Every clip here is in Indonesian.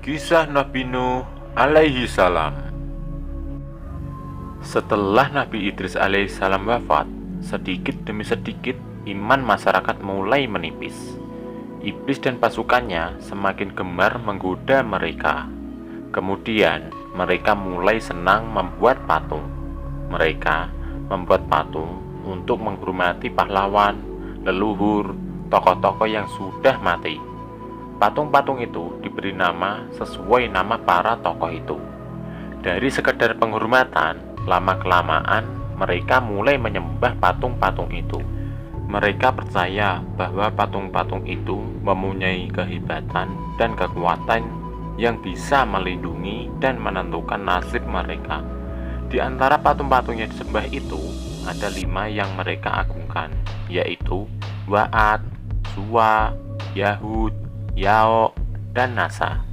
Kisah Nabi Nuh alaihi salam. Setelah Nabi Idris alaihi salam wafat, sedikit demi sedikit iman masyarakat mulai menipis. Iblis dan pasukannya semakin gemar menggoda mereka. Kemudian mereka mulai senang membuat patung. Mereka membuat patung untuk menghormati pahlawan, leluhur, tokoh-tokoh yang sudah mati. Patung-patung itu diberi nama sesuai nama para tokoh itu. Dari sekedar penghormatan, lama-kelamaan mereka mulai menyembah patung-patung itu. Mereka percaya bahwa patung-patung itu mempunyai kehebatan dan kekuatan yang bisa melindungi dan menentukan nasib mereka. Di antara patung-patung yang disembah itu, ada 5 yang mereka agungkan, yaitu Wa'ad, Suwa, Yahud, Yao, dan Nasa.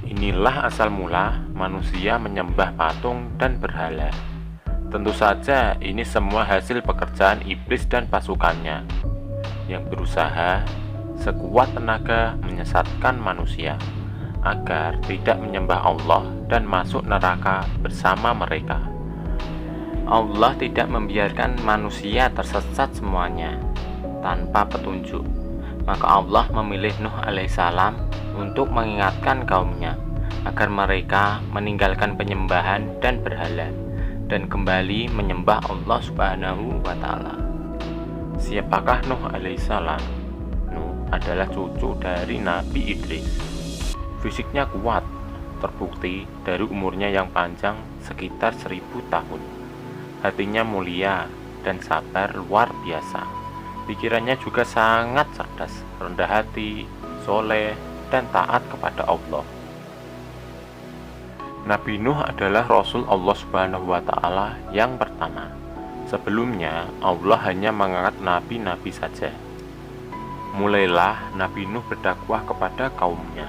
Inilah asal mula manusia menyembah patung dan berhala. Tentu saja ini semua hasil pekerjaan iblis dan pasukannya yang berusaha sekuat tenaga menyesatkan manusia agar tidak menyembah Allah dan masuk neraka bersama mereka. Allah tidak membiarkan manusia tersesat semuanya tanpa petunjuk. Maka Allah memilih Nuh alaihissalam untuk mengingatkan kaumnya agar mereka meninggalkan penyembahan dan berhala dan kembali menyembah Allah Subhanahu wa Ta'ala. Siapakah Nuh alaihissalam? Nuh adalah cucu dari Nabi Idris. Fisiknya kuat, terbukti dari umurnya yang panjang sekitar 1000 tahun. Hatinya mulia dan sabar luar biasa. Pikirannya juga sangat cerdas, rendah hati, soleh, dan taat kepada Allah. Nabi Nuh adalah Rasul Allah Subhanahu wa Ta'ala yang pertama. Sebelumnya, Allah hanya mengangkat nabi-nabi saja. Mulailah Nabi Nuh berdakwah kepada kaumnya.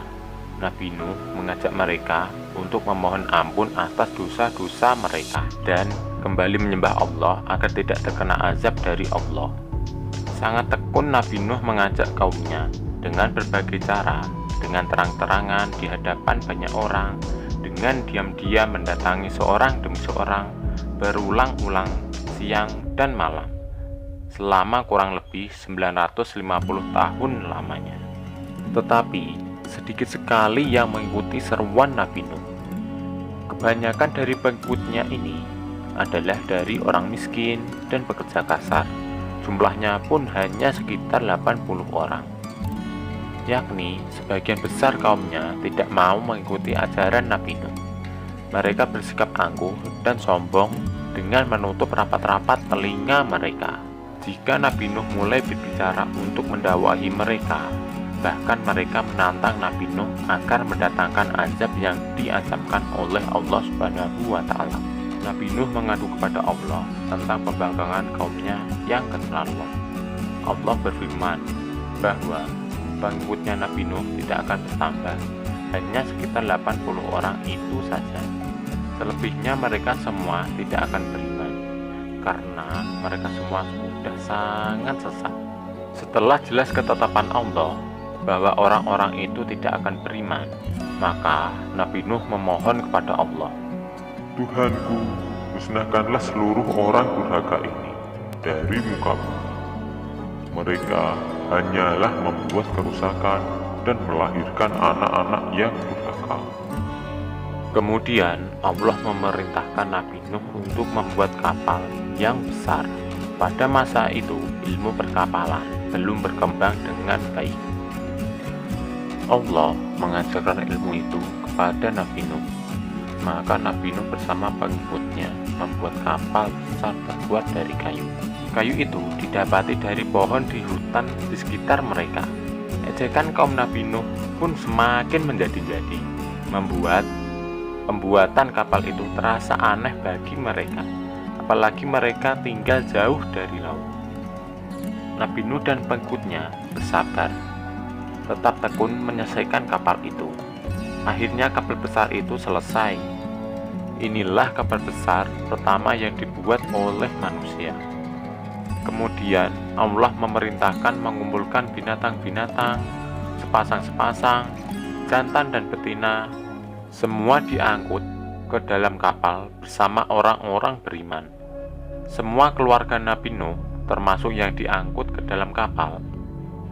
Nabi Nuh mengajak mereka untuk memohon ampun atas dosa-dosa mereka dan kembali menyembah Allah agar tidak terkena azab dari Allah. Sangat tekun Nabi Nuh mengajak kaumnya dengan berbagai cara, dengan terang-terangan di hadapan banyak orang, dengan diam-diam mendatangi seorang demi seorang, berulang-ulang siang dan malam, selama kurang lebih 950 tahun lamanya. Tetapi sedikit sekali yang mengikuti seruan Nabi Nuh. Kebanyakan dari pengikutnya ini adalah dari orang miskin dan pekerja kasar. Jumlahnya pun hanya sekitar 80 orang. Yakni sebagian besar kaumnya tidak mau mengikuti ajaran Nabi Nuh. Mereka bersikap angkuh dan sombong dengan menutup rapat-rapat telinga mereka. Jika Nabi Nuh mulai berbicara untuk mendakwahi mereka, bahkan mereka menantang Nabi Nuh agar mendatangkan azab yang diancamkan oleh Allah Subhanahu wa Ta'ala. Nabi Nuh mengadu kepada Allah tentang pembangkangan kaumnya yang keterlaluan. Allah berfirman bahwa pengikutnya Nabi Nuh tidak akan bertambah, hanya sekitar 80 orang itu saja. Selebihnya mereka semua tidak akan beriman, karena mereka semua sudah sangat sesat. Setelah jelas ketetapan Allah bahwa orang-orang itu tidak akan beriman, maka Nabi Nuh memohon kepada Allah, Tuhanku, musnahkanlah seluruh orang durhaka ini dari muka bumi. Mereka hanyalah membuat kerusakan dan melahirkan anak-anak yang durhaka. Kemudian Allah memerintahkan Nabi Nuh untuk membuat kapal yang besar. Pada masa itu ilmu perkapalan belum berkembang dengan baik. Allah mengajarkan ilmu itu kepada Nabi Nuh. Maka Nabi Nuh bersama pengikutnya membuat kapal besar terbuat dari kayu. Kayu itu didapati dari pohon di hutan di sekitar mereka. Ejekan kaum Nabi Nuh pun semakin menjadi-jadi, membuat pembuatan kapal itu terasa aneh bagi mereka, apalagi mereka tinggal jauh dari laut. Nabi Nuh dan pengikutnya bersabar, tetap tekun menyelesaikan kapal itu. Akhirnya kapal besar itu selesai. Inilah kapal besar pertama yang dibuat oleh manusia. Kemudian Allah memerintahkan mengumpulkan binatang-binatang sepasang-sepasang jantan dan betina, semua diangkut ke dalam kapal bersama orang-orang beriman. Semua keluarga Nabi Nuh termasuk yang diangkut ke dalam kapal,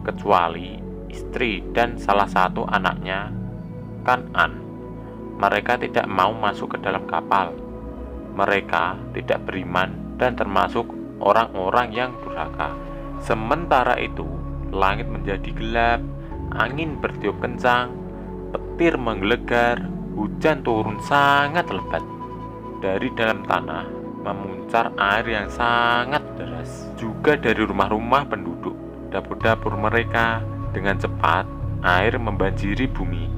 kecuali istri dan salah satu anaknya, Kan'an. Mereka tidak mau masuk ke dalam kapal. Mereka tidak beriman dan termasuk orang-orang yang durhaka. Sementara itu, langit menjadi gelap, angin bertiup kencang, petir menggelegar, hujan turun sangat lebat. Dari dalam tanah memuncar air yang sangat deras. Juga dari rumah-rumah penduduk, dapur-dapur mereka, dengan cepat air membanjiri bumi.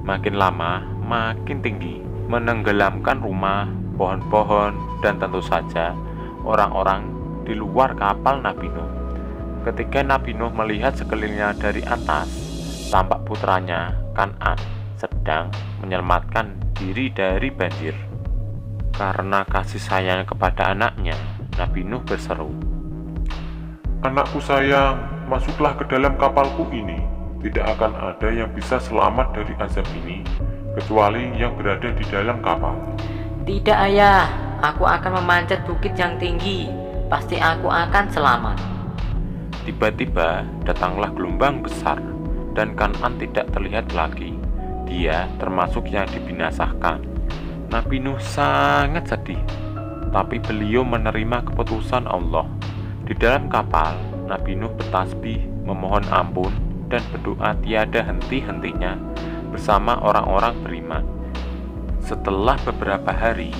Makin lama makin tinggi, menenggelamkan rumah, pohon-pohon, dan tentu saja orang-orang di luar kapal Nabi Nuh. Ketika Nabi Nuh melihat sekelilingnya dari atas, tampak putranya Kan'an sedang menyelamatkan diri dari banjir. Karena kasih sayang kepada anaknya, Nabi Nuh berseru, Anakku sayang, masuklah ke dalam kapalku ini. Tidak akan ada yang bisa selamat dari azab ini, kecuali yang berada di dalam kapal. Tidak ayah, aku akan memanjat bukit yang tinggi. Pasti aku akan selamat. Tiba-tiba datanglah gelombang besar, dan Kan'an tidak terlihat lagi. Dia termasuk yang dibinasakan. Nabi Nuh sangat sedih, tapi beliau menerima keputusan Allah. Di dalam kapal, Nabi Nuh bertasbih, memohon ampun, dan berdoa tiada henti-hentinya bersama orang-orang beriman. Setelah beberapa hari,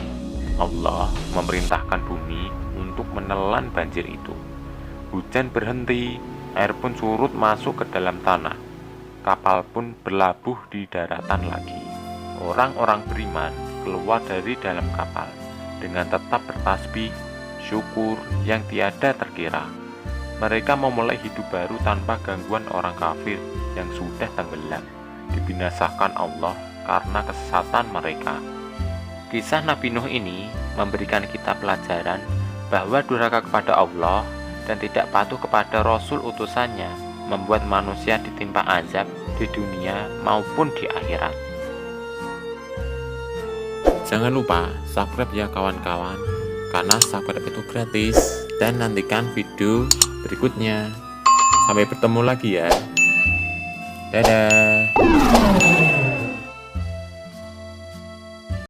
Allah memerintahkan bumi untuk menelan banjir itu. Hujan berhenti, air pun surut masuk ke dalam tanah. Kapal pun berlabuh di daratan lagi. Orang-orang beriman keluar dari dalam kapal dengan tetap bertasbih, syukur yang tiada terkira. Mereka memulai hidup baru tanpa gangguan orang kafir yang sudah tenggelam, dibinasakan Allah karena kesesatan mereka. Kisah Nabi Nuh ini memberikan kita pelajaran bahwa durhaka kepada Allah dan tidak patuh kepada Rasul utusannya membuat manusia ditimpa azab di dunia maupun di akhirat. Jangan lupa subscribe ya kawan-kawan, karena subscribe itu gratis. Dan nantikan video berikutnya. Sampai bertemu lagi ya. Dadah.